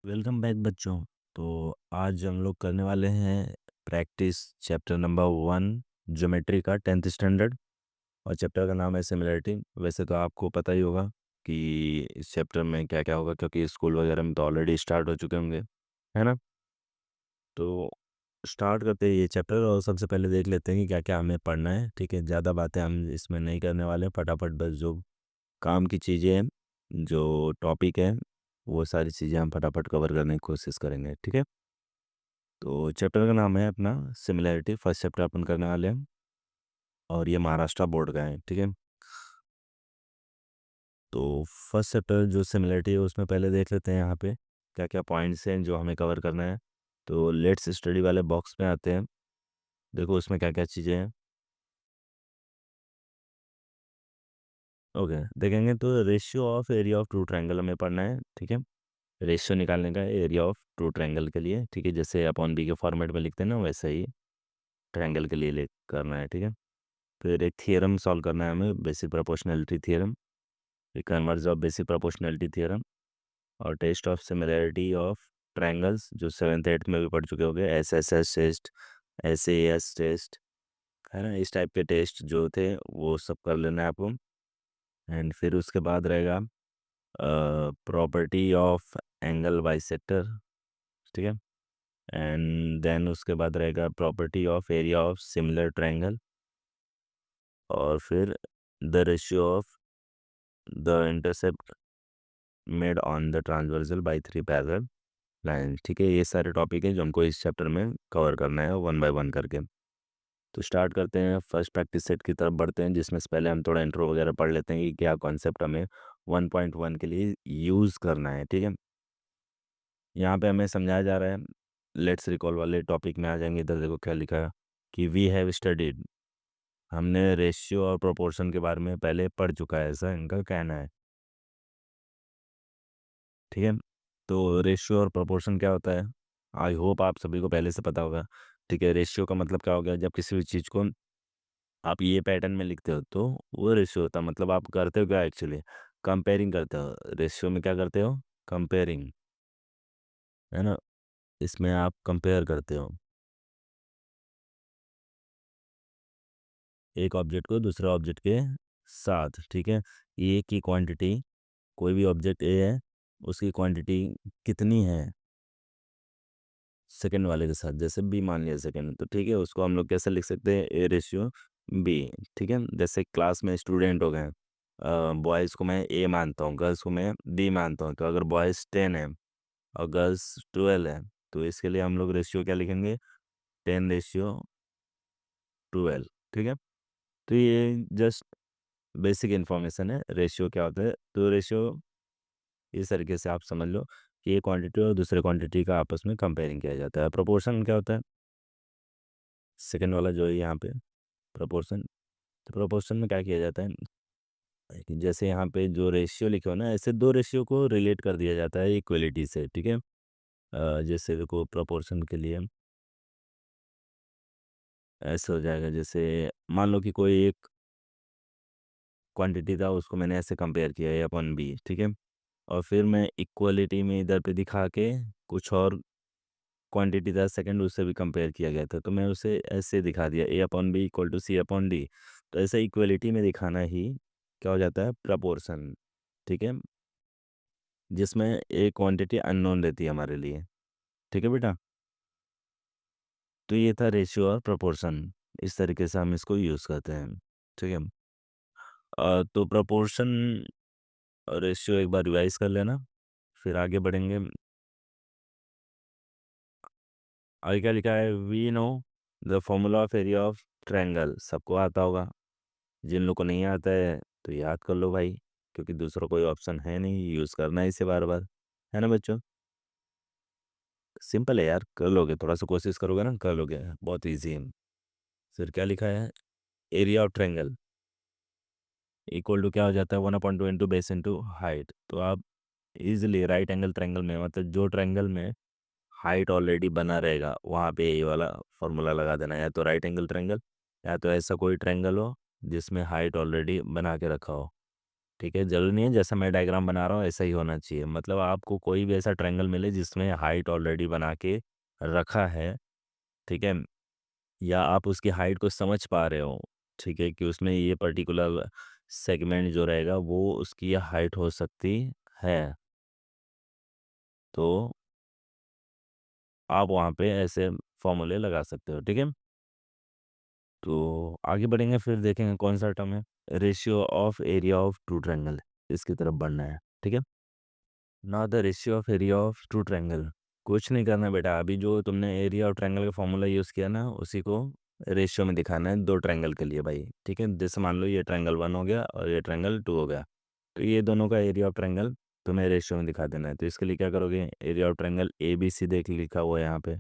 Welcome back बच्चों। तो आज हम लोग करने वाले हैं प्रैक्टिस चैप्टर नंबर 1 ज्योमेट्री का 10th स्टैंडर्ड। और चैप्टर का नाम है सिमिलरिटी। वैसे तो आपको पता ही होगा कि इस चैप्टर में क्या क्या होगा, क्योंकि स्कूल वगैरह में तो ऑलरेडी स्टार्ट हो चुके होंगे, है ना। तो स्टार्ट करते हैं ये चैप्टर, और सबसे पहले देख लेते हैं कि क्या क्या हमें पढ़ना है। ठीक है, ज़्यादा बातें हम इसमें नहीं करने वाले हैं, फटाफट बस जो काम की चीज़ें हैं, जो टॉपिक है, वो सारी चीज़ें हम फटाफट कवर करने की कोशिश करेंगे। ठीक है, तो चैप्टर का नाम है अपना सिमिलैरिटी। फर्स्ट चैप्टर अपन करने वाले हैं, और ये महाराष्ट्र बोर्ड का है। ठीक है, तो फर्स्ट चैप्टर जो सिमिलैरिटी है उसमें पहले देख लेते हैं यहाँ पे क्या क्या पॉइंट्स हैं जो हमें कवर करना है। तो लेट्स स्टडी वाले बॉक्स में आते हैं। देखो उसमें क्या क्या चीज़ें हैं। ओके, देखेंगे तो ratio of area of true triangle हमें पढ़ना है। ठीक है, रेशियो निकालने का एरिया ऑफ ट्रू ट्रायंगल के लिए। ठीक है, जैसे अपॉन बी के फॉर्मेट में लिखते हैं ना, वैसे ही ट्रायंगल के लिए करना है। ठीक है, फिर एक थियरम सॉल्व करना है हमें, basic proportionality theorem, converse of basic proportionality theorem, और test of similarity of triangles जो 7th 8th में भी पढ़ चुके होंगे, एस टेस्ट, एस टेस्ट, है ना। इस टाइप के टेस्ट जो थे वो सब कर लेना है आपको। एंड फिर उसके बाद रहेगा प्रॉपर्टी ऑफ एंगल बाइसेक्टर। ठीक है, एंड देन उसके बाद रहेगा property of area of similar triangle, और फिर the ratio of the intercept made on the transversal by 3 parallel line. ठीक है, ये सारे टॉपिक हैं जो हमको इस चैप्टर में कवर करना है वन बाय वन करके। तो स्टार्ट करते हैं, फर्स्ट प्रैक्टिस सेट की तरफ बढ़ते हैं, जिसमें से पहले हम थोड़ा इंट्रो वगैरह पढ़ लेते हैं कि क्या कॉन्सेप्ट हमें 1.1 के लिए यूज़ करना है। ठीक है, यहाँ पे हमें समझाया जा रहा है, लेट्स रिकॉल वाले टॉपिक में आ जाएंगे। इधर देखो क्या लिखा है कि वी हैव स्टडीड, हमने रेशियो और प्रोपोर्शन के बारे में पहले पढ़ चुका है, ऐसा इनका कहना है। ठीक है, तो रेशियो और प्रोपोर्शन क्या होता है, आई होप आप सभी को पहले से पता होगा। ठीक है, रेशियो का मतलब क्या हो गया, जब किसी भी चीज़ को आप ये पैटर्न में लिखते हो तो वो रेशियो होता है। मतलब आप करते हो क्या एक्चुअली, कंपेयरिंग करते हो। रेशियो में क्या करते हो, कंपेयरिंग, है ना। इसमें आप कंपेयर करते हो एक ऑब्जेक्ट को दूसरे ऑब्जेक्ट के साथ। ठीक है, ए की क्वांटिटी, कोई भी ऑब्जेक्ट ए है, उसकी क्वांटिटी कितनी है सेकंड वाले के साथ। जैसे बी मान लिया सेकंड, तो ठीक है, उसको हम लोग कैसे लिख सकते हैं, ए रेशियो बी। ठीक है, जैसे क्लास में स्टूडेंट हो गए, बॉयज़ को मैं ए मानता हूँ, गर्ल्स को मैं बी मानता हूँ। तो अगर बॉयज़ 10 है और गर्ल्स 12 है, तो इसके लिए हम लोग रेशियो क्या लिखेंगे, 10:12। ठीक है, तो ये जस्ट बेसिक इन्फॉर्मेशन है, रेशियो क्या होता है। तो रेशियो इस तरीके से आप समझ लो कि ये क्वांटिटी और दूसरे क्वांटिटी का आपस में कंपेयरिंग किया जाता है। प्रोपोर्शन क्या होता है, सेकंड वाला जो है यहाँ पे प्रोपोर्शन। तो प्रोपोर्शन में क्या किया जाता है कि जैसे यहाँ पे जो रेशियो लिखे हो ना, ऐसे दो रेशियो को रिलेट कर दिया जाता है इक्वलिटी से। ठीक है, जैसे देखो प्रोपोर्शन के लिए ऐसे हो जाएगा, जैसे मान लो कि कोई एक क्वांटिटी था, उसको मैंने ऐसे कंपेयर किया ए अपॉन बी। ठीक है, और फिर मैं इक्वलिटी में इधर पे दिखा के कुछ और क्वांटिटी था सेकंड, उससे भी कंपेयर किया गया था, तो मैं उसे ऐसे दिखा दिया, A upon B equal to C upon D. तो ऐसे इक्वलिटी में दिखाना ही क्या हो जाता है, प्रपोर्शन। ठीक है, जिसमें एक क्वांटिटी अननोन रहती है हमारे लिए। ठीक है बेटा, तो ये था रेशियो और प्रोपोर्शन, इस तरीके से हम इसको यूज़ करते हैं। ठीक है, तो प्रोपोर्शन और रेशियो एक बार रिवाइज कर लेना, फिर आगे बढ़ेंगे। आगे क्या लिखा है, we know the formula of area of triangle, सबको आता होगा। जिन लोग को नहीं आता है तो याद कर लो भाई, क्योंकि दूसरा कोई ऑप्शन है नहीं, यूज़ करना है इसे बार बार, है ना बच्चों। सिंपल है यार, कर लोगे, थोड़ा सा कोशिश करोगे ना कर लोगे, बहुत ईजी है। फिर क्या लिखा है, area of triangle equal to क्या हो जाता है, 1/2 इंटू बेस इंटू हाइट। तो आप इजीली राइट एंगल ट्रायंगल में, मतलब जो ट्रायंगल में हाइट ऑलरेडी बना रहेगा, वहाँ पे ये वाला फॉर्मूला लगा देना। या तो राइट एंगल ट्रायंगल, या तो ऐसा कोई ट्रायंगल हो जिसमें हाइट ऑलरेडी बना के रखा हो। ठीक है, ज़रूरी नहीं है जैसा मैं डायग्राम बना रहा हूँ ऐसा ही होना चाहिए। मतलब आपको कोई भी ऐसा ट्रायंगल मिले जिसमें हाइट ऑलरेडी बना के रखा है, ठीक है? या आप उसकी हाइट को समझ पा रहे हो, ठीक है, कि उसमें ये पर्टिकुलर सेगमेंट जो रहेगा वो उसकी ये हाइट हो सकती है। तो आप वहाँ पे ऐसे फ़ॉर्मूले लगा सकते हो, ठीक है? तो आगे बढ़ेंगे फिर देखेंगे कौन-सा टर्म है, ratio of area of true triangle, इसकी तरफ बढ़ना है, ठीक है? Now the ratio of area of true triangle. कुछ नहीं करना बेटा, अभी जो तुमने एरिया ऑफ ट्रायंगल का फ़ॉर्मूला यूज़ किया ना, उसी को रेशियो में दिखाना है 2 ट्रायंगल के लिए भाई, ठीक है? जैसे मान लो ये ट्रायंगल 1 हो गया और ये ट्रायंगल 2 हो गया, तो ये दोनों का एरिया ऑफ ट्रायंगल तुम्हें रेशियो में दिखा देना है। तो इसके लिए क्या करोगे, एरिया ऑफ ट्रायंगल एबीसी देख लिखा हुआ है यहाँ पे,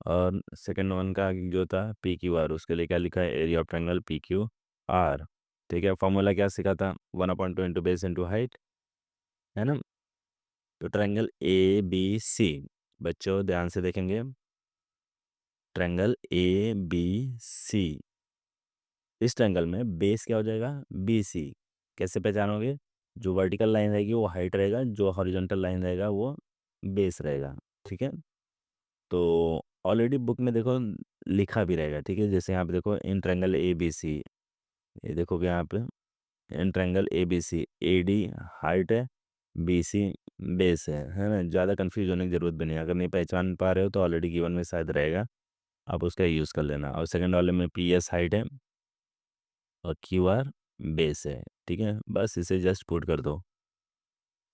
और सेकंड वन का जो था पीक्यूआर, उसके लिए क्या लिखा है, एरिया ऑफ ट्रायंगल पीक्यूआर, ठीक है? फ़ॉर्मूला क्या सीखा था, 1/2 इंटू बेस इंटू हाइट, है ना? तो ट्रायंगल ए बी सी, बच्चों ध्यान से देखेंगे, ट्रायंगल ए बी सी, इस ट्रायंगल में बेस क्या हो जाएगा, बी सी। कैसे पहचानोगे, जो वर्टिकल लाइन रहेगी वो हाइट रहेगा, जो हॉरिजॉन्टल लाइन रहेगा वो बेस रहेगा, ठीक है? तो ऑलरेडी बुक में देखो लिखा भी रहेगा, ठीक है? जैसे यहाँ पे देखो इन ट्रायंगल ए बी सी, ये देखोगे यहाँ पे in triangle A B C, A D height है, बी सी बेस है ना? ज़्यादा कन्फ्यूज़ होने की ज़रूरत भी नहीं है। अगर नहीं पहचान पा रहे हो तो ऑलरेडी गिवन में शायद रहेगा, आप उसका यूज़ कर लेना। और सेकंड वाले में पी एस हाइट है और क्यू आर बेस है, ठीक है? बस इसे जस्ट पुट कर दो।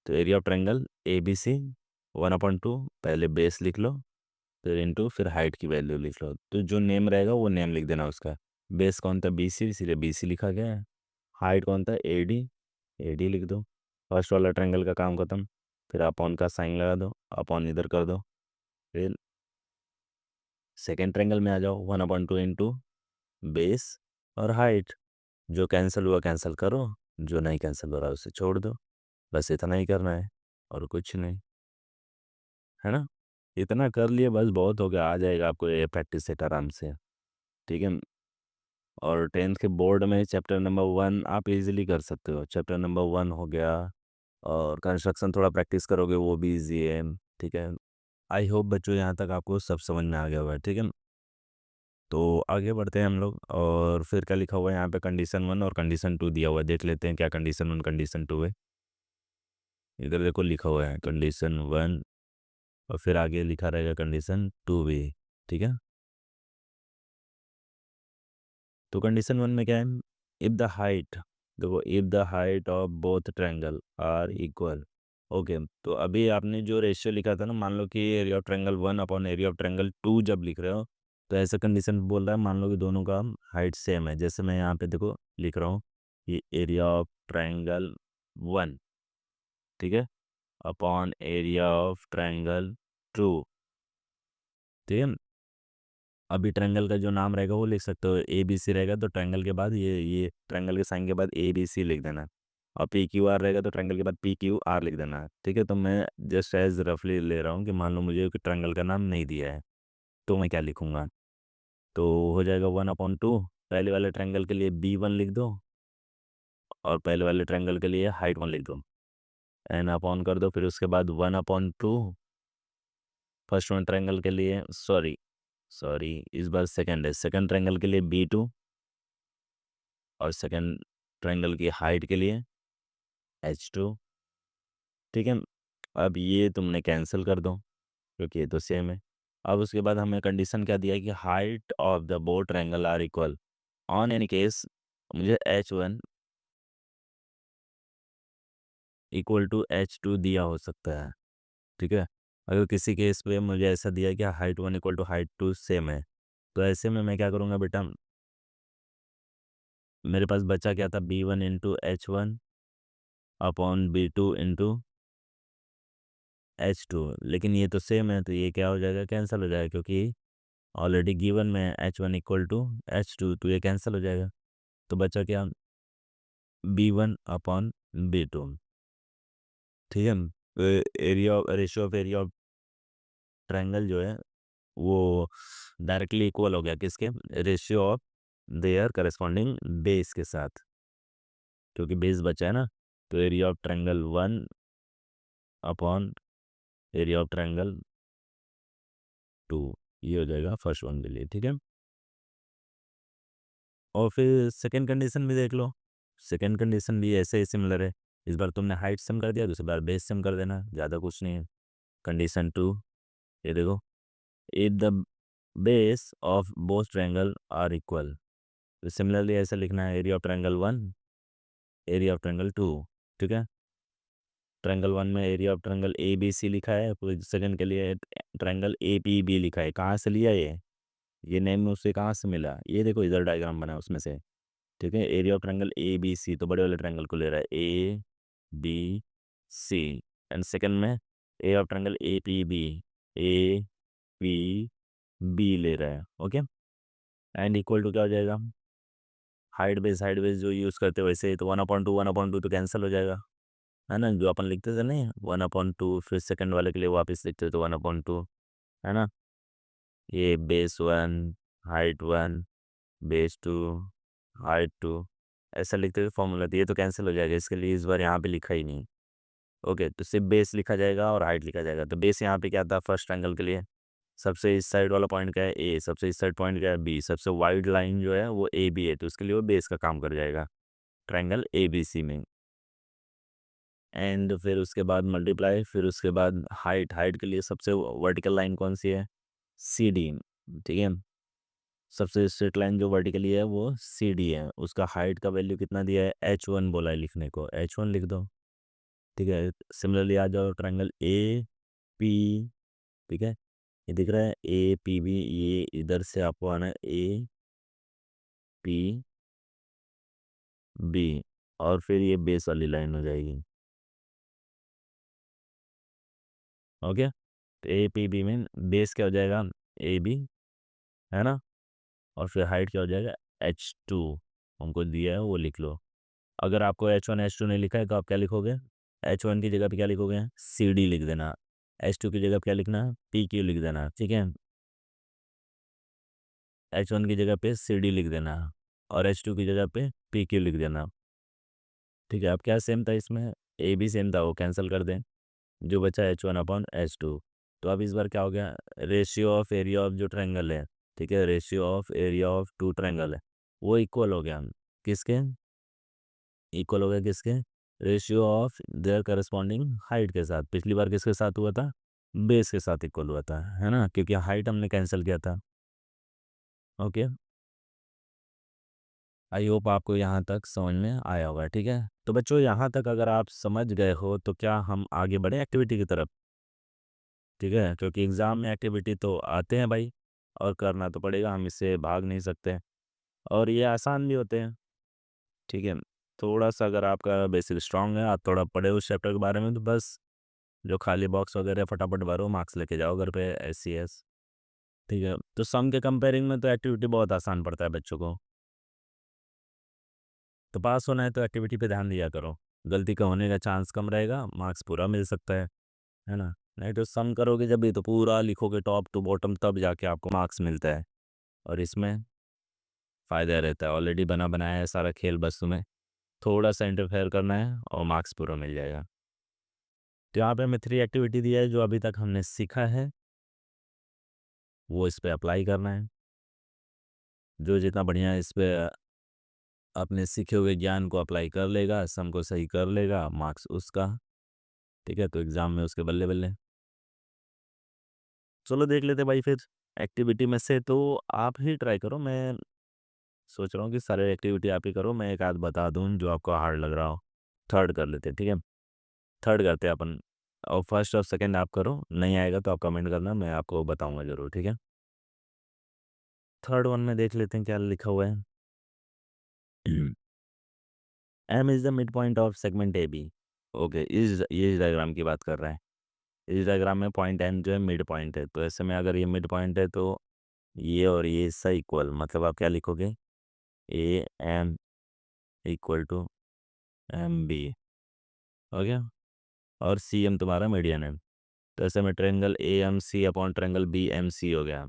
तो area of triangle A B C 1/2, पहले बेस लिख लो, फिर इंटू फिर हाइट की वैल्यू लिख लो। तो जो नेम रहेगा वो नेम लिख देना उसका। बेस कौन था, बी सी, इसीलिए बी सी लिखा गया है। हाइट कौन था, ए डी, ए डी लिख दो। फर्स्ट वाला ट्रायंगल का काम खत्म। फिर अपॉन का साइन लगा दो, अपॉन इधर कर दो। फिर सेकंड ट्रायंगल में आ जाओ, 1/2 इंटू बेस और हाइट। जो कैंसिल हुआ कैंसिल करो, जो नहीं कैंसिल हो रहा उसे छोड़ दो। बस इतना ही करना है और कुछ नहीं, है ना? इतना कर लिए बस बहुत हो गया, आ जाएगा आपको ये प्रैक्टिस सेट आराम से, ठीक है? और 10th के बोर्ड में चैप्टर नंबर 1 आप इजीली कर सकते हो। चैप्टर नंबर 1 हो गया, और कंस्ट्रक्शन थोड़ा प्रैक्टिस करोगे वो भी ईज़ी है, ठीक है? आई होप बच्चों यहाँ तक आपको सब समझ में आ गया होगा, ठीक है? तो आगे बढ़ते हैं हम लोग, और फिर क्या लिखा हुआ है यहाँ पे, कंडीशन 1 और कंडीशन 2 दिया हुआ है, देख लेते हैं क्या कंडीशन 1 कंडीशन 2 है। इधर देखो लिखा हुआ है कंडीशन 1, और फिर आगे लिखा रहेगा कंडीशन 2 भी, ठीक है? तो कंडीशन 1 में क्या है, इफ़ द हाइट, देखो if the height of both triangle are equal, okay. तो अभी आपने जो रेशियो लिखा था ना, मान लो कि area of triangle 1 upon area of triangle 2 जब लिख रहे हो, तो ऐसा कंडीशन बोल रहा है, मान लो कि दोनों का हाइट सेम है। जैसे मैं यहाँ पे देखो लिख रहा हूँ कि एरिया ऑफ ट्रायंगल 1, ठीक है, अपॉन एरिया ऑफ ट्रायंगल 2, ठीक है? अभी ट्रायंगल का जो नाम रहेगा वो लिख सकते हो, ए बी सी रहेगा तो ट्रायंगल के बाद ये ट्रायंगल के साइन के बाद ए बी सी लिख देना। और पी क्यू आर रहेगा तो ट्रायंगल के बाद पी क्यू आर लिख देना, ठीक है? तो मैं जस्ट एज रफली ले रहा हूँ कि मान लो मुझे कि ट्रायंगल का नाम नहीं दिया है, तो मैं क्या लिखूंगा, तो हो जाएगा 1/2, पहले वाले ट्रायंगल के लिए B1 लिख दो, और पहले वाले ट्रायंगल के लिए हाइट 1 लिख दो, एन अपॉन कर दो, फिर उसके बाद 1/2 फर्स्ट वन ट्रायंगल के लिए, सॉरी सॉरी इस बार सेकंड है, सेकंड ट्रायंगल के लिए B2, और सेकंड ट्रायंगल की हाइट के लिए H2, ठीक है? अब ये तुमने कैंसिल कर दो क्योंकि ये तो सेम है। अब उसके बाद हमें कंडीशन क्या दिया है कि height of the both triangle are equal on any case, मुझे H1 इक्वल टू H2 दिया हो सकता है, ठीक है? अगर किसी केस पे मुझे ऐसा दिया है कि height 1 equal to height 2 same है, तो ऐसे में मैं क्या करूँगा बेटा, मेरे पास बचा क्या था, B1 into H1 upon B2 into H2, लेकिन ये तो सेम है तो ये क्या हो जाएगा, कैंसिल हो जाएगा, क्योंकि ऑलरेडी गिवन में H1 इक्वल टू H2, तो ये कैंसिल हो जाएगा। तो बचा क्या, B1 अपॉन B2, ठीक है? तो area ratio of area of triangle जो है वो डायरेक्टली इक्वल हो गया किसके, ratio of their corresponding base के साथ, क्योंकि बेस बचा है ना, तो area of triangle 1 upon area of triangle 2, ये हो जाएगा फर्स्ट वन के लिए, ठीक है। और फिर सेकंड कंडीशन भी देख लो, सेकंड कंडीशन भी ऐसे ही सिमिलर है। इस बार तुमने हाइट सम कर दिया, दूसरी बार बेस सम कर देना, ज़्यादा कुछ नहीं है। कंडीशन 2, ये देखो, if the base of both triangle are equal, तो सिमिलरली ऐसा लिखना है, area of triangle 1, area of triangle 2, ठीक है। ट्रायंगल 1 में area of triangle A B C लिखा है, सेकंड के लिए ट्रायंगल ए पी बी लिखा है। कहाँ से लिया ये नेम उससे कहाँ से मिला, ये देखो इधर डायग्राम बना है उसमें से, ठीक है। Area of triangle A B C, तो बड़े वाले ट्रायंगल को ले रहा है, A B C. And second में A of triangle A P B, A P B ले रहा है, ओके। एंड इक्वल टू क्या हो जाएगा, हाइट बेस जो यूज़ करते हैं वैसे, तो 1/2 तो कैंसिल हो जाएगा, है ना, जो अपन लिखते थे नहीं 1/2, फिर सेकंड वाले के लिए वापस लिखते थे तो 1/2, है ना। ये बेस 1, हाइट 1, बेस 2, हाइट 2, ऐसा लिखते थे फॉर्मूला, तो ये तो कैंसिल हो जाएगा, इसके लिए इस बार यहाँ पे लिखा ही नहीं। ओके, तो सिर्फ बेस लिखा जाएगा और हाइट लिखा जाएगा। तो बेस यहाँ पे क्या था फर्स्ट ट्रायंगल के लिए, सबसे इस साइड वाला पॉइंट क्या है ए, सबसे इस साइड पॉइंट क्या है बी, सबसे वाइड लाइन जो है वो ए बी है, तो उसके लिए वो बेस का काम कर जाएगा ट्रायंगल ए बी सी में। एंड फिर उसके बाद मल्टीप्लाई, फिर उसके बाद हाइट, हाइट के लिए सबसे वर्टिकल लाइन कौन सी है, सी डी, ठीक है। सबसे स्ट्रेट लाइन जो वर्टिकली है वो सी डी है, उसका हाइट का वैल्यू कितना दिया है, H1 बोला है लिखने को, H1 लिख दो, ठीक है। सिमिलरली आ जाओ ट्रायंगल ए पी, ठीक है, ये दिख रहा है ए पी बी, ये इधर से आपको आना है ए पी बी, और फिर ये बेस वाली लाइन हो जाएगी, ओके। तो ए पी बी में बेस क्या हो जाएगा, ए बी, है ना, और फिर हाइट क्या हो जाएगा, H2, हमको दिया है वो लिख लो। अगर आपको H1 H2 नहीं लिखा है तो आप क्या लिखोगे, H1 की जगह पे क्या लिखोगे, सी डी लिख देना, H2 की जगह पे क्या लिखना है, पी क्यू लिख देना, ठीक है। H1 की जगह पे सी डी लिख देना और H2 की जगह पे पी क्यू लिख देना, ठीक है। अब क्या सेम था इसमें, ए भी सेम था, वो कैंसिल कर दें, जो बचा H1/H2। तो अब इस बार क्या हो गया, रेशियो ऑफ एरिया ऑफ जो ट्रायंगल है, ठीक है, ratio of area of two triangle है, वो इक्वल हो गया किसके, इक्वल हो गया किसके, ratio of their corresponding height के साथ। पिछली बार किसके साथ हुआ था, बेस के साथ इक्वल हुआ था, है ना, क्योंकि हाइट हमने कैंसिल किया था, ओके। आई होप आपको यहाँ तक समझ में आया होगा, ठीक है। तो बच्चों यहाँ तक अगर आप समझ गए हो तो क्या हम आगे बढ़े एक्टिविटी की तरफ, ठीक है, क्योंकि एग्ज़ाम में एक्टिविटी तो आते हैं भाई, और करना तो पड़ेगा, हम इससे भाग नहीं सकते, और ये आसान भी होते हैं, ठीक है। थोड़ा सा अगर आपका बेसिक स्ट्रांग है, आप थोड़ा पढ़े उस चैप्टर के बारे में, तो बस जो खाली बॉक्स वगैरह फटाफट भरो, मार्क्स लेके जाओ घर पे SCS, ठीक है। तो सम के कंपेयरिंग में तो एक्टिविटी बहुत आसान पड़ता है बच्चों को, तो पास होना है तो एक्टिविटी पे ध्यान दिया करो, गलती का होने का चांस कम रहेगा, मार्क्स पूरा मिल सकता है ना। नहीं तो सम करोगे जब भी तो पूरा लिखोगे टॉप टू बॉटम, तब जाके आपको मार्क्स मिलता है, और इसमें फ़ायदा रहता है, ऑलरेडी बना बनाया है सारा खेल, बस तुम्हें थोड़ा सा इंटरफेयर करना है और मार्क्स पूरा मिल जाएगा। तो यहाँ पे हमें 3 एक्टिविटी दिया है, जो अभी तक हमने सीखा है वो इस पे अप्लाई करना है, जो जितना बढ़िया इस पे अपने सीखे हुए ज्ञान को अप्लाई कर लेगा, सम को सही कर लेगा, मार्क्स उसका, ठीक है, तो एग्ज़ाम में उसके बल्ले बल्ले। चलो देख लेते भाई फिर, एक्टिविटी में से तो आप ही ट्राई करो, मैं सोच रहा हूँ कि सारे एक्टिविटी आप ही करो, मैं एक आध बता दूँ जो आपको हार्ड लग रहा हो। थर्ड कर लेते हैं, ठीक है, थर्ड करते हैं अपन, और फर्स्ट और सेकंड आप करो, नहीं आएगा तो आप कमेंट करना, मैं आपको बताऊंगा ज़रूर, ठीक है। थर्ड वन में देख लेते हैं क्या लिखा हुआ है। M is the midpoint of segment A B, okay, इस ये डायग्राम की बात कर रहा है, इस डायग्राम में पॉइंट एम जो है मिड पॉइंट है, तो ऐसे में अगर ये मिड पॉइंट है तो ये और ये इससे इक्वल, मतलब आप क्या लिखोगे, A M equal to M B, हो गया, और सी एम तुम्हारा मीडियन है, तो ऐसे में triangle A M C upon triangle B M C हो गया,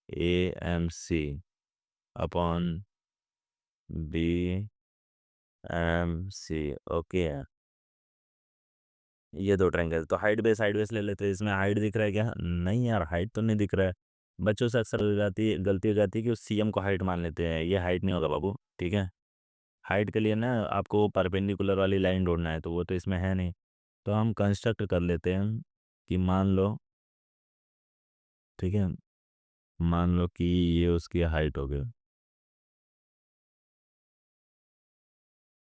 A M C upon B M C, okay. ये दो ट्रायंगल, तो हाइट बेस साइड बेस ले लेते हैं। इसमें हाइट दिख रहा है क्या? नहीं यार, हाइट तो नहीं दिख रहा है। बच्चों से अक्सर हो जाती है, गलती हो जाती है कि वो सीएम को हाइट मान लेते हैं। ये हाइट नहीं होगा बाबू, ठीक है। हाइट के लिए ना आपको परपेंडिकुलर वाली लाइन ढूंढना है, तो वो तो इसमें है नहीं। तो हम कंस्ट्रक्ट कर लेते हैं कि मान लो, ठीक है, मान लो कि ये उसकी हाइट हो गई,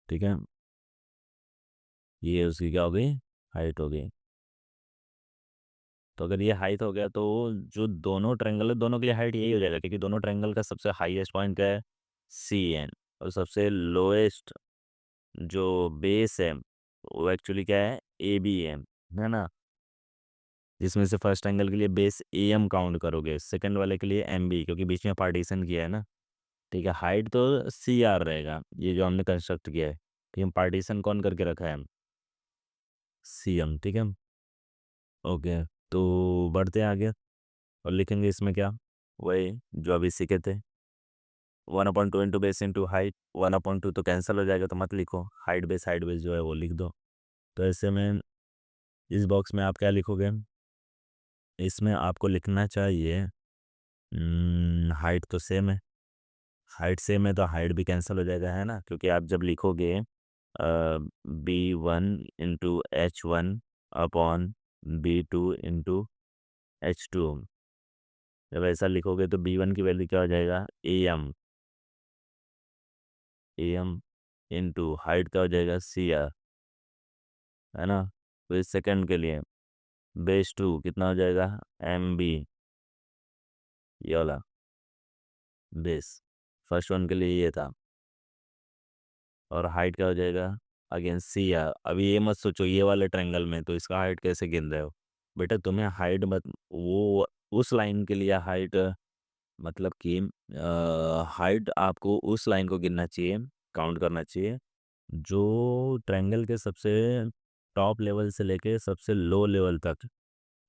ठीक है, ये उसकी क्या हो गई? हाइट हो गई। तो अगर ये हाइट हो गया तो जो दोनों ट्रायंगल है, दोनों के लिए हाइट यही हो जाएगा, क्योंकि दोनों ट्रायंगल का सबसे हाईएस्ट पॉइंट क्या है? C N. और सबसे लोएस्ट जो बेस है वो एक्चुअली क्या है? ए बी एम, है ना। जिसमें से फर्स्ट एंगल के लिए बेस ए एम काउंट करोगे, सेकंड वाले के लिए एम बी, क्योंकि बीच में पार्टीशन किया है ना। ठीक है, हाइट तो सी आर रहेगा, ये जो हमने कंस्ट्रक्ट किया है। ठीक है, पार्टीशन कौन करके रखा है? सी एम, ठीक है। ओके, तो बढ़ते हैं आगे और लिखेंगे इसमें क्या? वही जो अभी सीखे थे, 1/2 इंटू बेस इंटू हाइट। 1/2 तो कैंसिल हो जाएगा, तो मत लिखो। हाइट बेस जो है वो लिख दो। तो ऐसे में इस बॉक्स में आप क्या लिखोगे? इसमें आपको लिखना चाहिए हाइट तो सेम है। हाइट सेम है तो हाइट भी कैंसिल हो जाएगा, है ना, क्योंकि आप जब लिखोगे B1 into H1 upon B2 into H2, जब ऐसा लिखोगे तो B1 की वैल्यू क्या हो जाएगा? ए एम इंटू हाइट क्या हो जाएगा? CR, है ना। तो इस सेकंड के लिए बेस टू कितना हो जाएगा? MB, ये वाला बेस। फर्स्ट वन के लिए ये था। और हाइट क्या हो जाएगा? Again CR। अभी ये मत सोचो ये वाले ट्रायंगल में तो इसका हाइट कैसे गिन रहे हो। बेटा तुम्हें हाइट मत, वो उस लाइन के लिए हाइट, मतलब कि हाइट आपको उस लाइन को गिनना चाहिए, काउंट करना चाहिए जो ट्रायंगल के सबसे टॉप लेवल से लेके सबसे लो लेवल तक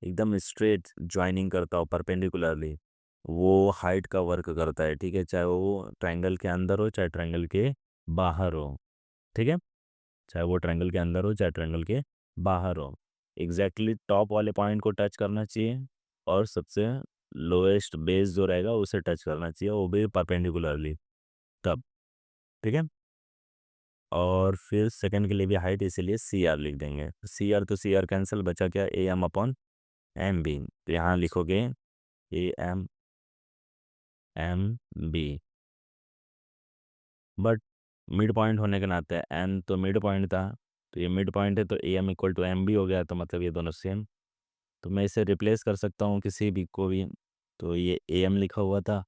एकदम स्ट्रेट ज्वाइनिंग करता हो परपेंडिकुलरली, वो हाइट का वर्क करता है। ठीक है, चाहे वो ट्रायंगल के अंदर हो चाहे ट्रायंगल के बाहर हो। ठीक है, चाहे वो ट्रायंगल के अंदर हो चाहे ट्रायंगल के बाहर हो, एग्जैक्टली टॉप वाले पॉइंट को टच करना चाहिए और सबसे लोएस्ट बेस जो रहेगा उसे टच करना चाहिए, वो भी परपेंडिकुलरली, तब। ठीक है, और फिर सेकंड के लिए भी हाइट, इसीलिए CR लिख देंगे। CR तो CR कैंसिल, बचा क्या? AM/MB। तो यहाँ लिखोगे AM/MB, बट मिड पॉइंट होने के नाते एन तो मिड पॉइंट था, तो ये मिड पॉइंट है तो AM=MB हो गया, तो मतलब ये दोनों सेम। तो मैं इसे रिप्लेस कर सकता हूँ किसी भी को भी। तो ये AM लिखा हुआ था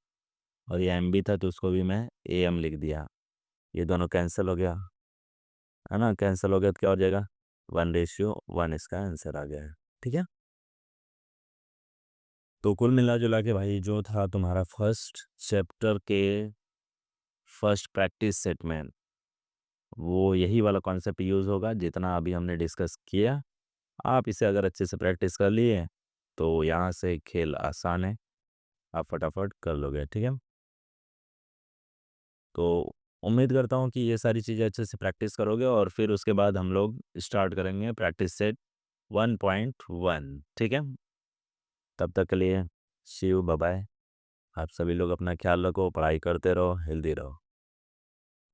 और ये MB था, तो उसको भी मैं AM लिख दिया। ये दोनों कैंसिल हो गया, है ना। कैंसिल हो गया तो क्या हो जाएगा? 1:1 इसका आंसर आ गया है। ठीक है, तो कुल मिला जुला के भाई जो था तुम्हारा फर्स्ट चैप्टर के फर्स्ट प्रैक्टिस सेट में, वो यही वाला कॉन्सेप्ट यूज़ होगा जितना अभी हमने डिस्कस किया। आप इसे अगर अच्छे से प्रैक्टिस कर लिए तो यहाँ से खेल आसान है, आप फटाफट कर लोगे। ठीक है, तो उम्मीद करता हूँ कि ये सारी चीज़ें अच्छे से प्रैक्टिस करोगे और फिर उसके बाद हम लोग स्टार्ट करेंगे प्रैक्टिस सेट 1.1। ठीक है, तब तक के लिए सी यू, बाय बाय। आप सभी लोग अपना ख्याल रखो, पढ़ाई करते रहो, हेल्दी रहो।